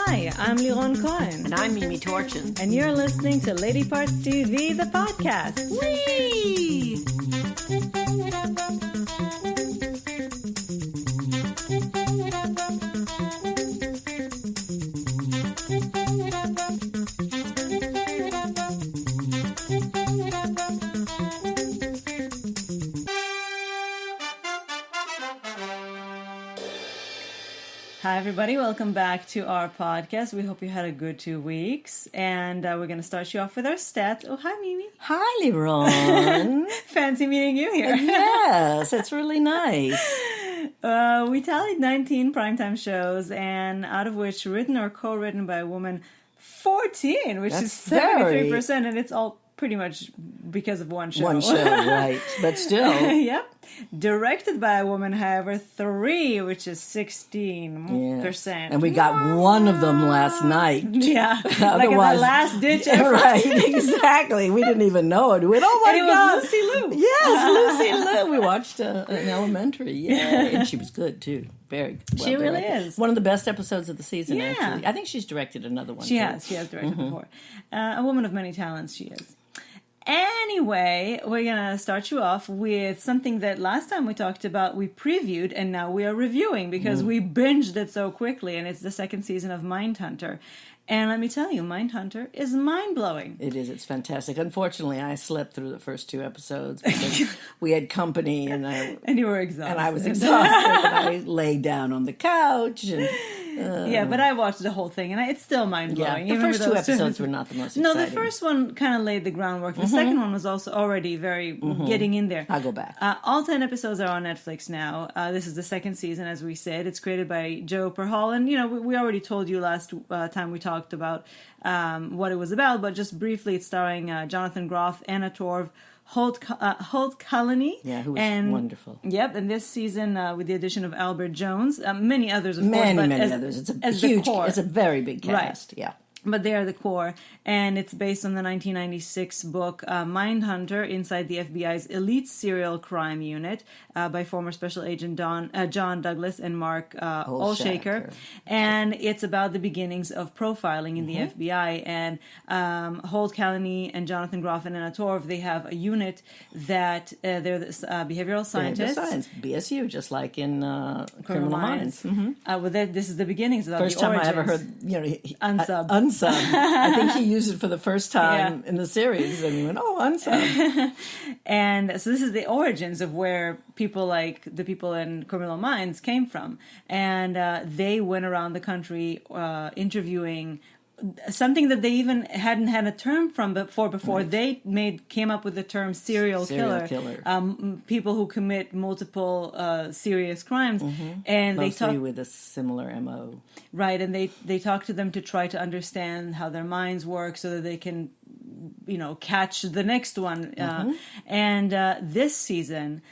Hi, I'm Liron Cohen. And I'm Mimi Torchin. And you're listening to Lady Parts TV, the podcast. Whee! Hi, everybody. Welcome back to our podcast. We hope you had a good 2 weeks. And we're going to start you off with our stats. Oh, hi, Mimi. Hi, Liron. Fancy meeting you here. Yes, it's really nice. We tallied 19 primetime shows, and out of which written or co-written by a woman, 14, which is 73%. And it's all pretty much because of one show. One show, right. But still. Yep. Directed by a woman, however, 3, which is 16%. Yes. And we got one of them last night. Yeah. Like in the last ditch effort. Right, exactly. We didn't even know it. We went, oh my God. It was Lucy Liu. Yes, Lucy Liu. We watched an elementary. Yeah. And she was good, too. Very well She really directed. is. One of the best episodes of the season, Yeah. actually. I think she's directed another one, She too. has directed before. A woman of many talents, she is. Anyway, we're going to start you off with something that last time we talked about, we previewed, and now we are reviewing because we binged it so quickly, and it's the second season of Mindhunter. And let me tell you, Mindhunter is mind-blowing. It is. It's fantastic. Unfortunately, I slept through the first 2 episodes because we had company, and you were exhausted. And I was exhausted, and I laid down on the couch. And, yeah, but I watched the whole thing, and it's still mind-blowing. Yeah, the first 2 episodes were not the most exciting. No, the first one kind of laid the groundwork. The second one was also already very getting in there. I'll go back. All 10 episodes are on Netflix now. This is the second season, as we said. It's created by Joe Perhall, and we already told you last time we talked about what it was about, but just briefly, it's starring Jonathan Groff, Anna Torv, Holt Cullinane. Yeah, who was wonderful. Yep, and this season with the addition of Albert Jones, many others, of course. Many others. It's a huge, it's a very big cast. Right. Yeah. But they are the core, and it's based on the 1996 book Mindhunter, Inside the FBI's Elite Serial Crime Unit, by former Special Agent John Douglas and Mark Olshaker. And it's about the beginnings of profiling in the FBI. And Holt Cullinane and Jonathan Groff and Anna Torv, they have a unit that they're the behavioral scientists. Behavioral science, BSU, just like in Criminal Minds. Well, this is the beginnings of First the time origins. I ever heard, Unsub. I think he used it for the first time in the series, and he went, "Oh, unsub." And so this is the origins of where people like the people in Criminal Minds came from, and they went around the country interviewing something that they even hadn't had a term from before. Right. They came up with the term serial killer. People who commit multiple serious crimes, and mostly they talk with a similar MO. Right, and they talk to them to try to understand how their minds work, so that they can, catch the next one. And this season,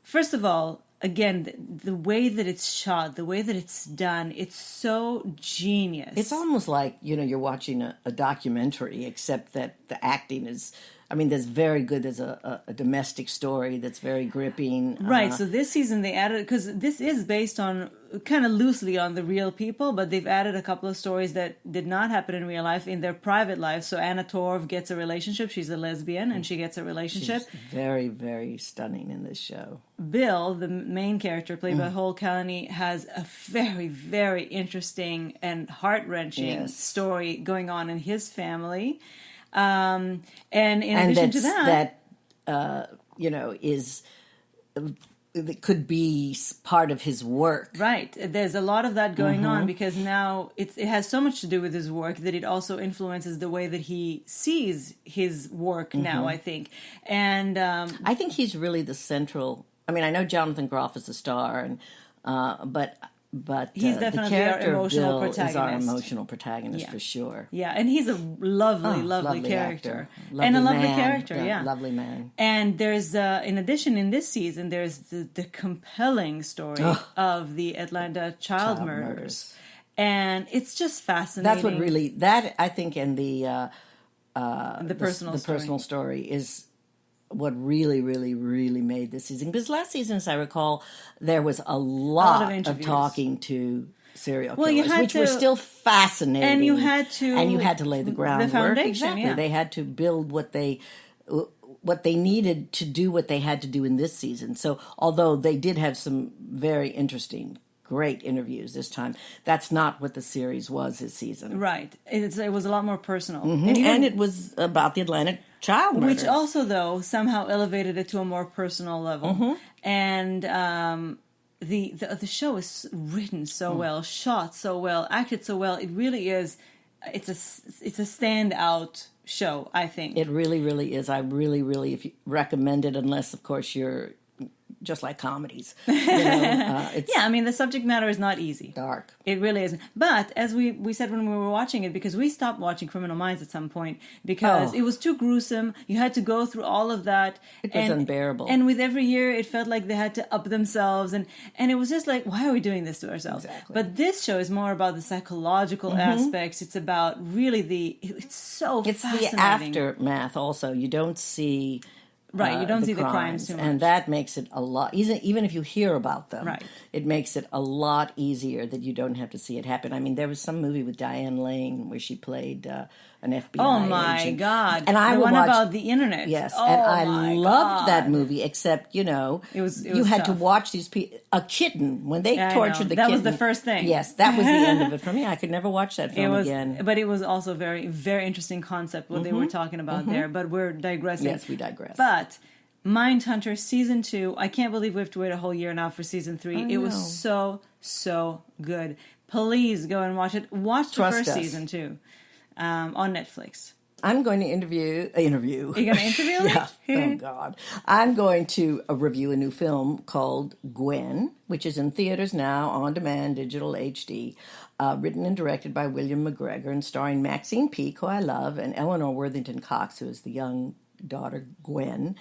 first of all, again, the way that it's shot, the way that it's done, it's so genius. It's almost like, you're watching a documentary, except that the acting is, there's a domestic story that's very gripping. Right, so this season they added, because this is based on, kind of loosely on the real people, but they've added a couple of stories that did not happen in real life, in their private life. So Anna Torv gets a relationship. She's a lesbian, and she gets a relationship. She's very, very stunning in this show. Bill, the main character, played by Holt Cullinane, has a very, very interesting and heart-wrenching story going on in his family. And in addition to that, it could be part of his work. Right. There's a lot of that going on, because now it has so much to do with his work that it also influences the way that he sees his work now, I think. And I think he's really the central. I know Jonathan Groff is a star, but he's the definitely character our emotional of Bill protagonist. is our emotional protagonist for sure. Yeah, and he's a lovely character. Lovely lovely man. character, Lovely man. And there's, in addition, in this season, there's the compelling story of the Atlanta child murders. And it's just fascinating. That's what really, I think, and the personal story is what really, really, really made this season. Because last season, as I recall, there was a lot of talking to serial Well, you killers, had which were to- still fascinating. and you had to- and you had to lay the groundwork. foundation, Exactly. yeah. They had to build what they needed to do what they had to do in this season. So although they did have some very interesting, great interviews this time, that's not what the series was this season. Right. It was a lot more personal. And it was about the Atlanta child murders. Which also, though, somehow elevated it to a more personal level. And the show is written so well, shot so well, acted so well. It really is. It's a standout show, I think. It really, really is. I really, really recommend it, unless, of course, you're just like comedies. It's Yeah, I mean, the subject matter is not easy. dark. It really isn't. But as we said when we were watching it, because we stopped watching Criminal Minds at some point because it was too gruesome. You had to go through all of that. It was unbearable. And with every year, it felt like they had to up themselves. And it was just like, why are we doing this to ourselves? Exactly. But this show is more about the psychological aspects. It's about really it's so It's fascinating. the aftermath also. You don't see... Right, you don't see the crimes too much. And that makes it a lot, even if you hear about them, Right. it makes it a lot easier that you don't have to see it happen. I mean, there was some movie with Diane Lane where she played an FBI Oh my agent. God. And I the would one watch, about the internet. Yes, Oh and I my loved that God. movie, except, It you was had to tough. watch these people, a kitten, when they Yeah, I tortured know. the That kitten. was the first thing. Yes, that was the end of it for me. I could never watch that It film was, again. but it was also very, very interesting concept what they were talking about there. But we're digressing. Yes, we digress. But Mindhunter season 2, I can't believe we have to wait a whole year now for season 3. It was so good. Please go and watch it. Watch the Trust first us. season too, on Netflix. I'm going to interview. You're going to interview me? Yeah. Oh, God. I'm going to review a new film called Gwen, which is in theaters now, on demand, digital HD, written and directed by William McGregor and starring Maxine Peake, who I love, and Eleanor Worthington Cox, who is the young daughter Gwen.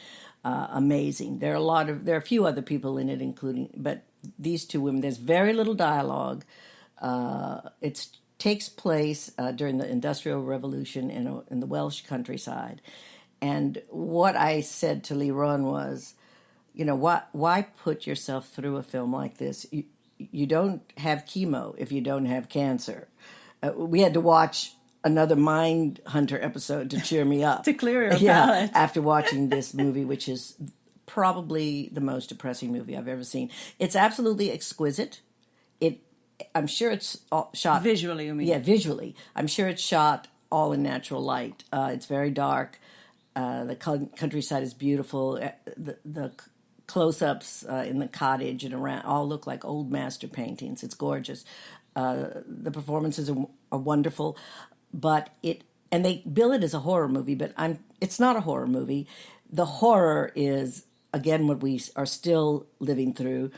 Amazing. There are a few other people in it, but these two women. There's very little dialogue. It takes place during the Industrial Revolution in the Welsh countryside. And what I said to Liron was, why put yourself through a film like this? You don't have chemo if you don't have cancer. We had to watch another Mindhunter episode to cheer me up. To clear your palate. After watching this movie, which is probably the most depressing movie I've ever seen. It's absolutely exquisite. I'm sure it's shot... Visually, you mean? Yeah, visually. I'm sure it's shot all in natural light. It's very dark. The countryside is beautiful. The close-ups in the cottage and around all look like old master paintings. It's gorgeous. The performances are wonderful. But they bill it as a horror movie, but it's not a horror movie. The horror is, again, what we are still living through,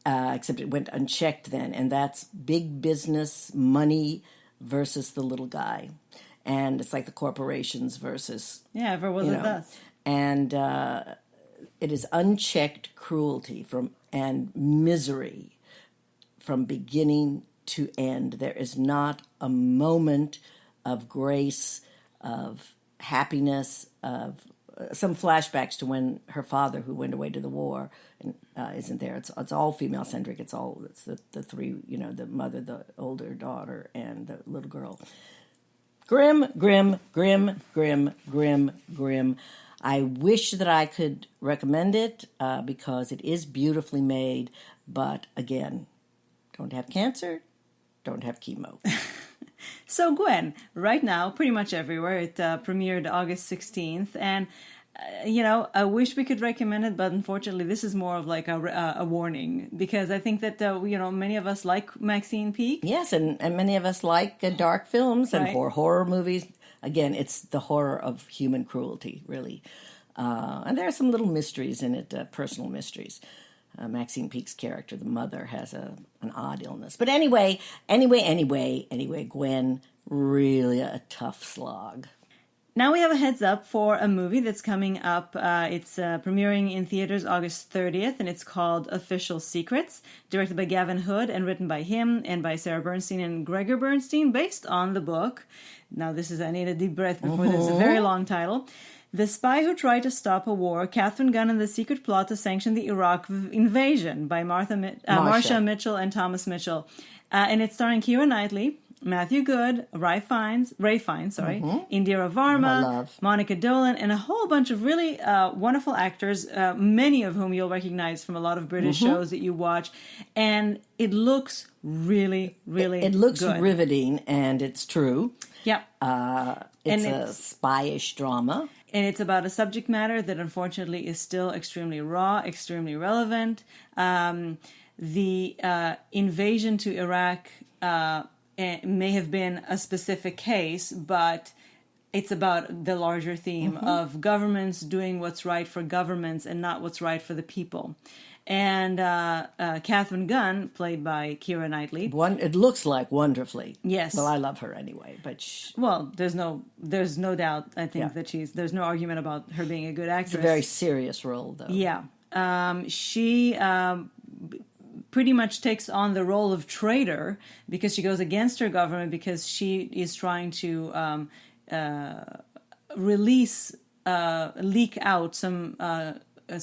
except it went unchecked then, and that's big business, money versus the little guy. And it's like the corporations versus... Yeah, ever was it thus. And it is unchecked cruelty and misery from beginning to end. There is not a moment of grace, of happiness, of some flashbacks to when her father, who went away to the war, isn't there. It's all female centric. It's the three, the mother, the older daughter, and the little girl. Grim, grim, grim, grim, grim, grim. I wish that I could recommend it because it is beautifully made, but again, don't have cancer, don't have chemo. So Gwen, right now, pretty much everywhere. It premiered August 16th, and I wish we could recommend it, but unfortunately, this is more of like a warning, because I think that many of us like Maxine Peake. Yes, and many of us like dark films and Right. horror movies. Again, it's the horror of human cruelty, really, and there are some little mysteries in it, personal mysteries. Maxine Peake's character, the mother, has an odd illness. But anyway, Gwen, really a tough slog. Now we have a heads up for a movie that's coming up. It's premiering in theaters August 30th, and it's called Official Secrets, directed by Gavin Hood and written by him and by Sarah Bernstein and Gregor Bernstein, based on the book. Now I need a deep breath before this. It's a very long title. The Spy Who Tried to Stop a War, Katharine Gun and the Secret Plot to Sanction the Iraq Invasion by Marsha Mitchell and Thomas Mitchell. And it's starring Keira Knightley, Matthew Good, Ray Fiennes, Indira Varma, Monica Dolan, and a whole bunch of really wonderful actors, many of whom you'll recognize from a lot of British shows that you watch. And it looks really, really It looks good. riveting, and it's true. Yep. It's a spyish drama. And it's about a subject matter that unfortunately is still extremely raw, extremely relevant. The invasion to Iraq may have been a specific case, but it's about the larger theme of governments doing what's right for governments and not what's right for the people. And Katharine Gun, played by Keira Knightley. It looks like wonderfully. Yes. Well, I love her anyway, but well, there's no doubt. I think that there's no argument about her being a good actress. It's a very serious role, though. Yeah. She pretty much takes on the role of traitor because she goes against her government because she is trying to leak out some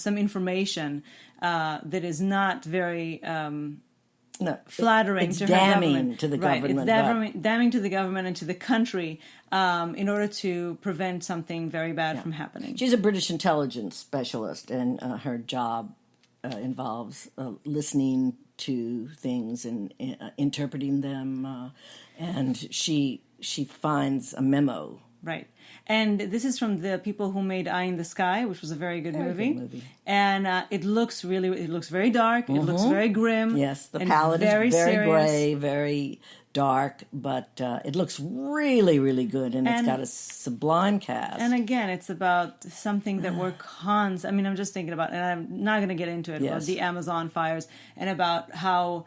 information that is not very flattering it's to her damning government. To the right. government. It's damning to the government and to the country in order to prevent something very bad from happening. She's a British intelligence specialist, and her job involves listening to things and interpreting them, and she finds a memo. Right. And this is from the people who made Eye in the Sky, which was a very good movie. And it looks very dark. It looks very grim. Yes, the palette is very gray, very dark, but it looks really, really good, and it's got a sublime cast. And again, it's about something that we're I'm just thinking about, and I'm not going to get into it, about the Amazon fires and about how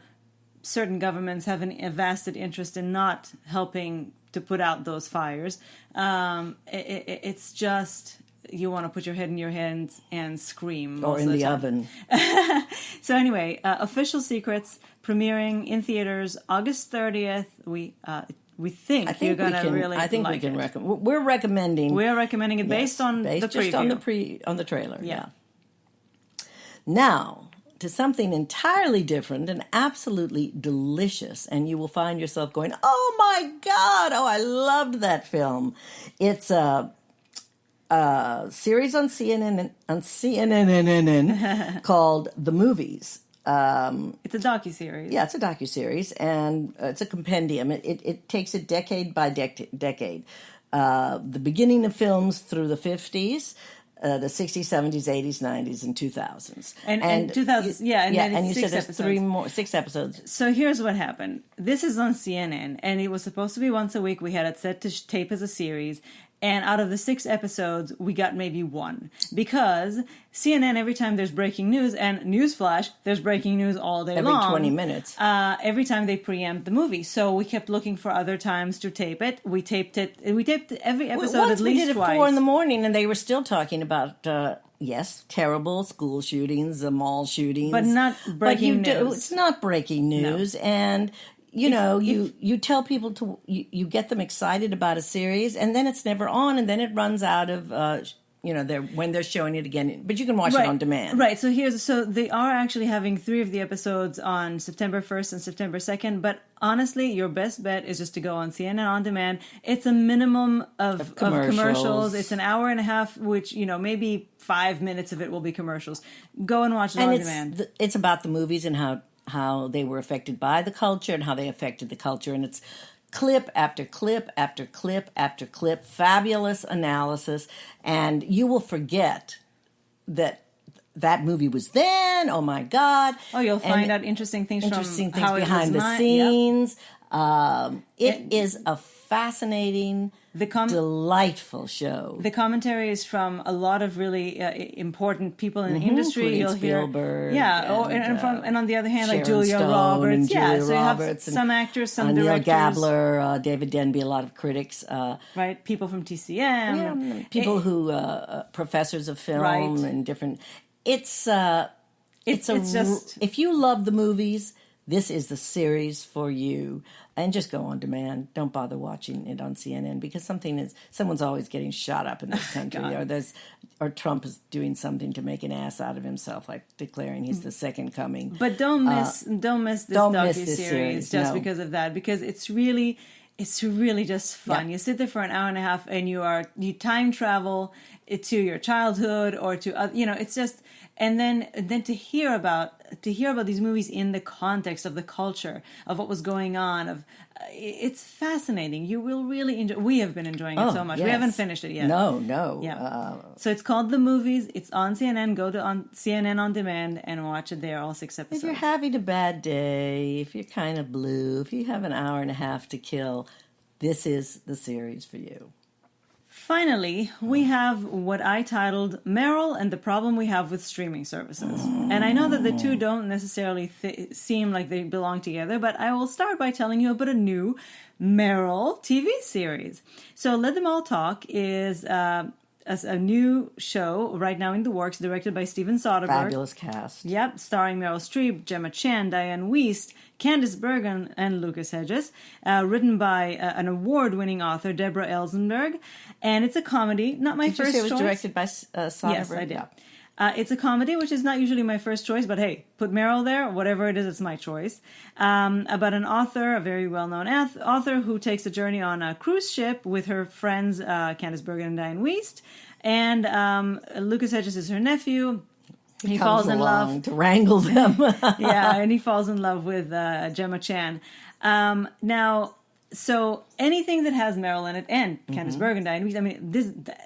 certain governments have a vested interest in not helping to put out those fires. It's just, you want to put your head in your hands and scream. Or in the oven. So anyway, Official Secrets, premiering in theaters August 30th. We think you're going to really like it. I think we can recommend. We're recommending. We're recommending it based on the preview. On the trailer. Yeah. Now, to something entirely different and absolutely delicious, and you will find yourself going, "Oh my God! Oh, I loved that film." It's a series on CNN called The Movies. It's a docuseries. Yeah, it's a docuseries, and it's a compendium. It takes it decade by decade. The beginning of films through the 50s. The 60s, 70s, 80s, 90s, and 2000s. And 2000s, and you said there's episodes. 6 episodes. So here's what happened. This is on CNN, and it was supposed to be once a week. We had it set to tape as a series. And out of the 6 episodes, we got maybe 1. Because CNN, every time there's breaking news, and newsflash, there's breaking news all day long. Every 20 minutes. Every time they preempt the movie. So we kept looking for other times to tape it. We taped every episode at least twice. We did it 4 in the morning, and they were still talking about, terrible school shootings, mall shootings. But not breaking news. It's not breaking news, and... You tell people you get them excited about a series, and then it's never on, and then it runs out of when they're showing it again. But you can watch it on demand. Right. So they are actually having 3 of the episodes on September 1st and September 2nd. But honestly, your best bet is just to go on CNN on demand. It's a minimum of commercials. It's an hour and a half, which maybe 5 minutes of it will be commercials. Go and watch it on demand. It's about the movies and how they were affected by the culture and how they affected the culture. And it's clip after clip after clip after clip, fabulous analysis. And you will forget that movie was then. Oh, my God. Oh, you'll find out interesting things how behind the scenes. Yep. It is a fascinating, delightful show. The commentary is from a lot of really important people in the industry. You'll Spielberg, hear, and on the other hand, like Julia Stone Roberts, so you have some actors, some directors, Neil Gabler, David Denby, a lot of critics, right? People from TCM, people who professors of film and different. It's just if you love the movies, this is the series for you. And just go on demand. Don't bother watching it on CNN because someone's always getting shot up in this country, or Trump is doing something to make an ass out of himself, like declaring he's the second coming. But don't miss this docuseries just because of that, because it's really just fun. Yeah. You sit there for an hour and a half and you time travel to your childhood or to it's just, and then to hear about these movies in the context of the culture of what was going on, it's fascinating. You will really enjoy. We have been enjoying it so much. Yes. We haven't finished it yet. No. Yeah. So it's called The Movies. It's on CNN. Go to CNN On Demand and watch it there, all 6 episodes. If you're having a bad day, if you're kind of blue, if you have an hour and a half to kill, this is the series for you. Finally, we have what I titled Meryl and the Problem We Have with Streaming Services. And I know that the two don't necessarily seem like they belong together, but I will start by telling you about a new Meryl TV series. So Let Them All Talk is a new show right now in the works, directed by Steven Soderbergh. Fabulous cast. Yep, starring Meryl Streep, Gemma Chan, Diane Wiest, Candice Bergen, and Lucas Hedges. Written by an award-winning author, Deborah Elsenberg. And it's a comedy, not my first choice. Did you say it was directed by Soderbergh? Yes, I did. Yeah. It's a comedy, which is not usually my first choice, but hey, put Meryl there, whatever it is, it's my choice. About an author, a very well-known author, who takes a journey on a cruise ship with her friends, Candice Bergen and Diane Wiest. And Lucas Hedges is her nephew. He falls in love to wrangle them. Yeah, and he falls in love with Gemma Chan. Now, so anything that has Meryl in it and Candice Bergen, Diane Wiest, I mean,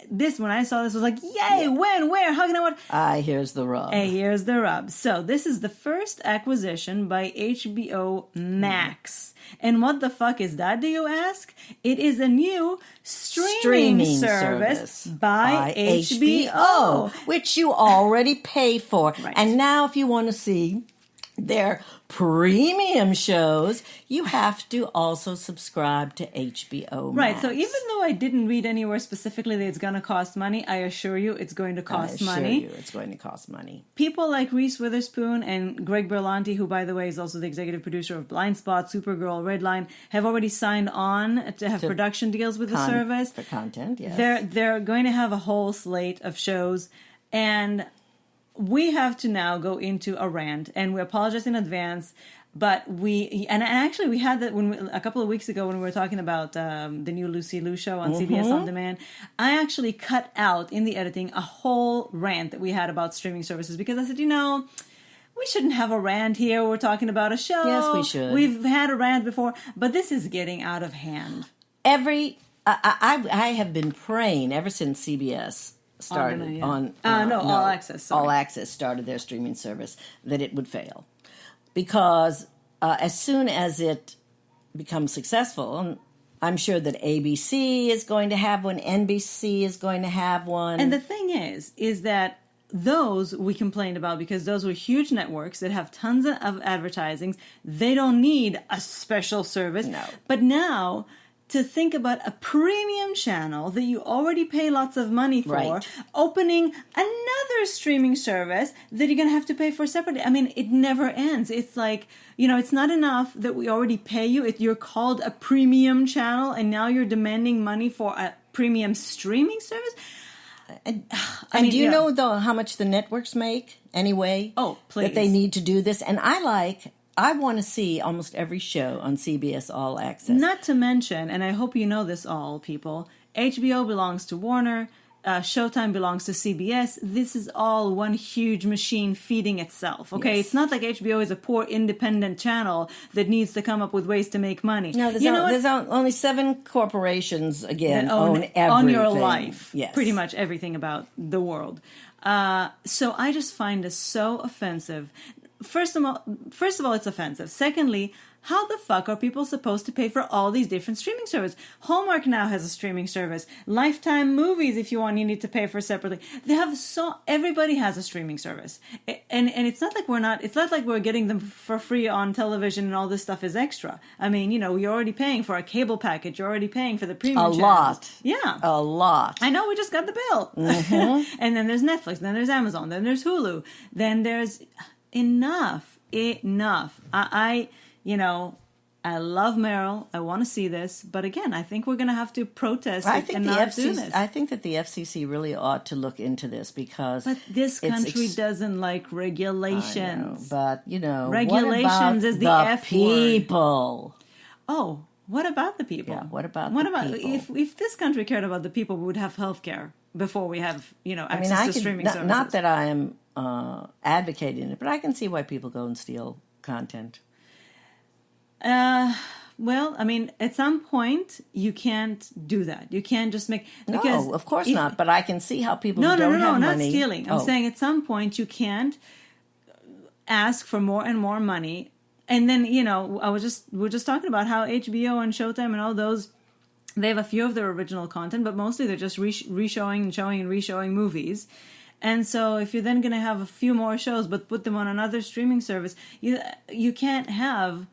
this when I saw this was like, yay, when, where, how can I watch? Here's the rub. Hey, here's the rub. So this is the first acquisition by HBO Max. And what the fuck is that, do you ask? It is a new streaming service by HBO. Which you already pay for. Right. And now if you want to see their premium shows, you have to also subscribe to HBO Max. Right, so even though I didn't read anywhere specifically that it's going to cost money, I assure you it's going to cost money. It's going to cost money. People like Reese Witherspoon and Greg Berlanti, who, by the way, is also the executive producer of Blind Spot, Supergirl, Redline, have already signed on to have production deals with the service. For content, yes. They're going to have a whole slate of shows, and we have to now go into a rant, and we apologize in advance. But we had that a couple of weeks ago when we were talking about the new Lucy Liu show on CBS On Demand. I actually cut out in the editing a whole rant that we had about streaming services because I said, we shouldn't have a rant here. We're talking about a show. Yes, we should. We've had a rant before, but this is getting out of hand. I have been praying ever since CBS started All Access. Sorry. All Access started their streaming service that it would fail. Because as soon as it becomes successful, and I'm sure that ABC is going to have one, NBC is going to have one. And the thing is that those we complained about because those were huge networks that have tons of advertisings. They don't need a special service. No. But now, to think about a premium channel that you already pay lots of money for, opening another streaming service that you're going to have to pay for separately. I mean, it never ends. It's like, it's not enough that we already pay you. You're called a premium channel, and now you're demanding money for a premium streaming service. And do you know, though, how much the networks make anyway? Oh, please. That they need to do this. And I want to see almost every show on CBS All Access. Not to mention, and I hope you know this all, people, HBO belongs to Warner, Showtime belongs to CBS. This is all one huge machine feeding itself, okay? Yes. It's not like HBO is a poor independent channel that needs to come up with ways to make money. No, there's only 7 corporations, again, own everything. On your life. Yes. Pretty much everything about the world. So I just find this so offensive. First of all, it's offensive. Secondly, how the fuck are people supposed to pay for all these different streaming services? Hallmark now has a streaming service. Lifetime Movies, if you want, you need to pay for separately. Everybody has a streaming service. And it's not like we're getting them for free on television and all this stuff is extra. I mean, you're already paying for a cable package. You're already paying for the premium channels. Lot. Yeah. A lot. I know, we just got the bill. And then there's Netflix, then there's Amazon, then there's Hulu, then there's enough. I love Meryl. I want to see this, but again, I think we're going to have to protest I it think and the not do FCC. this. I think that the FCC really ought to look into this because. But this country doesn't like I regulations. know, but Regulations what is about the F people? Oh, what about the people? Yeah, what about the people? If this country cared about the people, we would have health care before we have access to streaming services. Not that I am advocating it, but I can see why people go and steal content. Well, I mean, at some point, you can't do that. You can't just make... No, of course not. But I can see how people who don't have money... No, not stealing. I'm saying at some point, you can't ask for more and more money. And then, we're just talking about how HBO and Showtime and all those, they have a few of their original content, but mostly they're just reshowing and showing and reshowing movies. And so if you're then going to have a few more shows, but put them on another streaming service, you can't have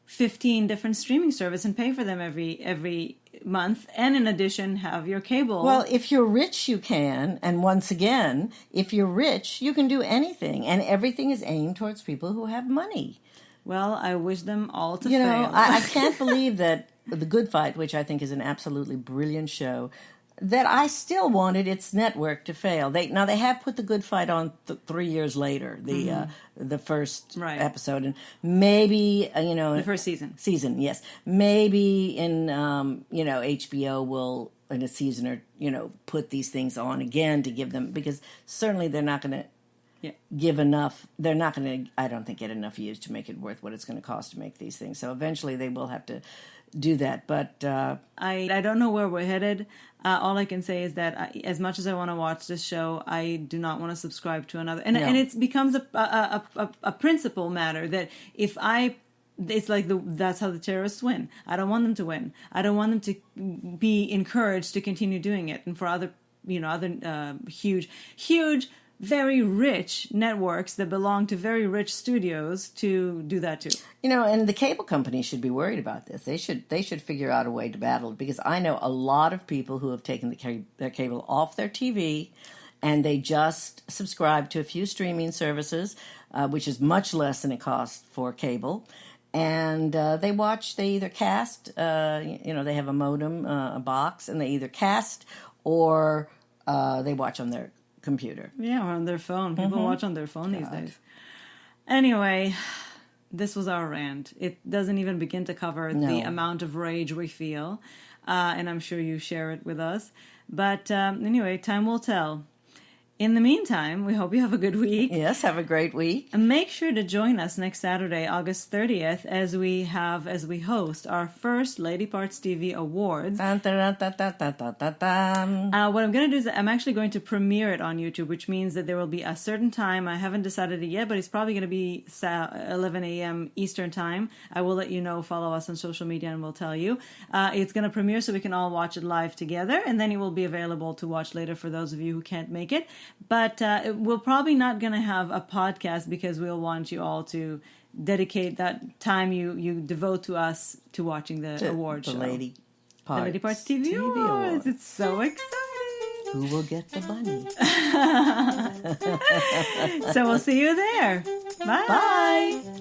15 different streaming services and pay for them every month, and in addition have your cable. Well, if you're rich, you can. And once again, if you're rich, you can do anything. And everything is aimed towards people who have money. Well, I wish them all to fail. I can't believe that The Good Fight, which I think is an absolutely brilliant show, that I still wanted its network to fail. They have put The Good Fight on 3 years later, the first episode, and maybe the first season, yes, maybe in HBO will in a season or put these things on again to give them, because certainly they're not going to give enough. They're not going to, I don't think, get enough views to make it worth what it's going to cost to make these things. So eventually they will have to do that. But I don't know where we're headed. All I can say is that as much as I want to watch this show, I do not want to subscribe to another. And it becomes a principle matter that it's like that's how the terrorists win. I don't want them to win. I don't want them to be encouraged to continue doing it. And for other huge very rich networks that belong to very rich studios to do that too. And the cable companies should be worried about this. They should figure out a way to battle it, because I know a lot of people who have taken their cable off their TV and they just subscribe to a few streaming services, which is much less than it costs for cable. And they either cast, they have a modem, a box, and they either cast or they watch on their computer. Yeah, or on their phone. People watch on their phone these days. Anyway, this was our rant. It doesn't even begin to cover the amount of rage we feel. And I'm sure you share it with us. But anyway, time will tell. In the meantime, we hope you have a good week. Yes, have a great week. And make sure to join us next Saturday, August 30th, as we host our first Lady Parts TV Awards. Dun, dun, dun, dun, dun, dun, dun, dun. What I'm going to do is I'm actually going to premiere it on YouTube, which means that there will be a certain time. I haven't decided it yet, but it's probably going to be 11 a.m. Eastern Time. I will let you know. Follow us on social media and we'll tell you. It's going to premiere so we can all watch it live together, and then it will be available to watch later for those of you who can't make it. But we're probably not going to have a podcast, because we'll want you all to dedicate that time you devote to us to watching the award show. The Lady Parts TV Awards. It's so exciting. Who will get the bunny? So we'll see you there. Bye. Bye.